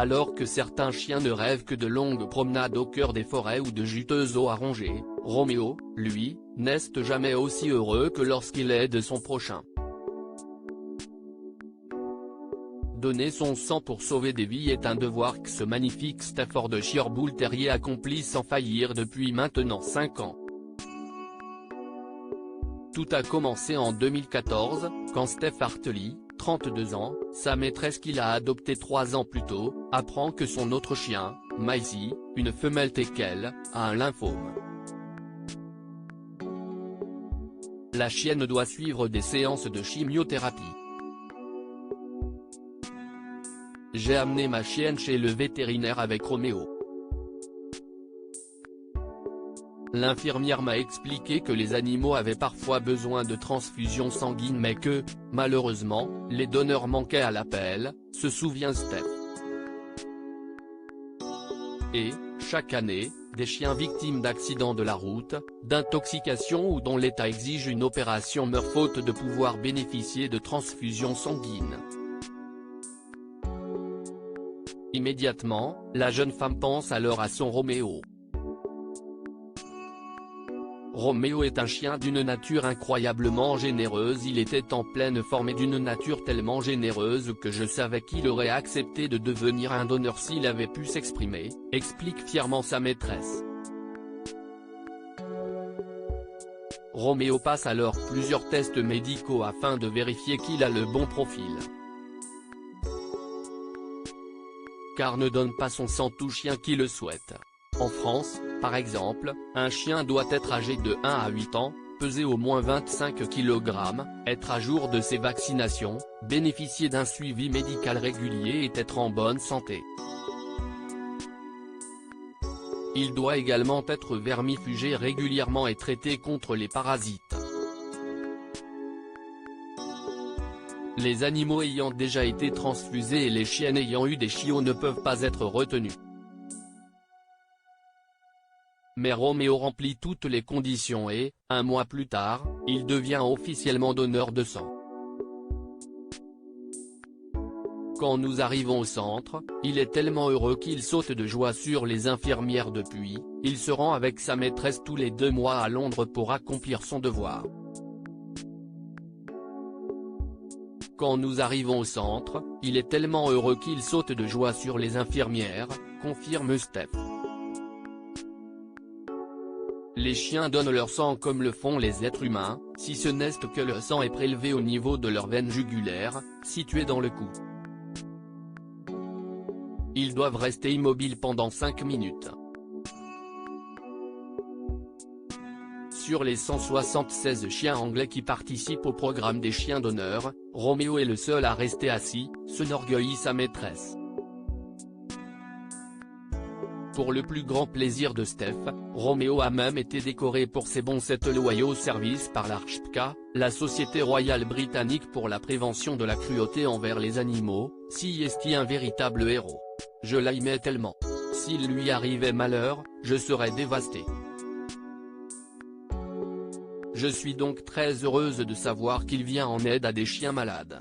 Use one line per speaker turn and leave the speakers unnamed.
Alors que certains chiens ne rêvent que de longues promenades au cœur des forêts ou de juteuses eaux à ronger, Roméo, lui, n'est jamais aussi heureux que lorsqu'il aide son prochain. Donner son sang pour sauver des vies est un devoir que ce magnifique Staffordshire Bull Terrier accomplit sans faillir depuis maintenant 5 ans. Tout a commencé en 2014, quand Steph Hartley, 32 ans, sa maîtresse qu'il a adoptée 3 ans plus tôt, apprend que son autre chien, Maisie, une femelle teckel, a un lymphome. La chienne doit suivre des séances de chimiothérapie. J'ai amené ma chienne chez le vétérinaire avec Roméo. L'infirmière m'a expliqué que les animaux avaient parfois besoin de transfusions sanguines mais que, malheureusement, les donneurs manquaient à l'appel, se souvient Steph. Et, chaque année, des chiens victimes d'accidents de la route, d'intoxication ou dont l'état exige une opération meurent faute de pouvoir bénéficier de transfusions sanguines. Immédiatement, la jeune femme pense alors à son Roméo. Roméo est un chien d'une nature incroyablement généreuse. Il était en pleine forme et d'une nature tellement généreuse que je savais qu'il aurait accepté de devenir un donneur s'il avait pu s'exprimer, explique fièrement sa maîtresse. Roméo passe alors plusieurs tests médicaux afin de vérifier qu'il a le bon profil. Car ne donne pas son sang tout chien qui le souhaite. En France, par exemple, un chien doit être âgé de 1 à 8 ans, peser au moins 25 kg, être à jour de ses vaccinations, bénéficier d'un suivi médical régulier et être en bonne santé. Il doit également être vermifugé régulièrement et traité contre les parasites. Les animaux ayant déjà été transfusés et les chiennes ayant eu des chiots ne peuvent pas être retenus. Mais Roméo remplit toutes les conditions et, un mois plus tard, il devient officiellement donneur de sang. Quand nous arrivons au centre, il est tellement heureux qu'il saute de joie sur les infirmières. Depuis, il se rend avec sa maîtresse tous les 2 mois à Londres pour accomplir son devoir. Quand nous arrivons au centre, il est tellement heureux qu'il saute de joie sur les infirmières, confirme Steph. Les chiens donnent leur sang comme le font les êtres humains, si ce n'est que le sang est prélevé au niveau de leur veine jugulaire, située dans le cou. Ils doivent rester immobiles pendant 5 minutes. Sur les 176 chiens anglais qui participent au programme des chiens donneurs, Roméo est le seul à rester assis, s'enorgueillit sa maîtresse. Pour le plus grand plaisir de Steph, Roméo a même été décoré pour ses bons 7 loyaux services par l'ARSPCA, la Société royale britannique pour la prévention de la cruauté envers les animaux, si est un véritable héros. Je l'aimais tellement. S'il lui arrivait malheur, je serais dévasté. Je suis donc très heureuse de savoir qu'il vient en aide à des chiens malades.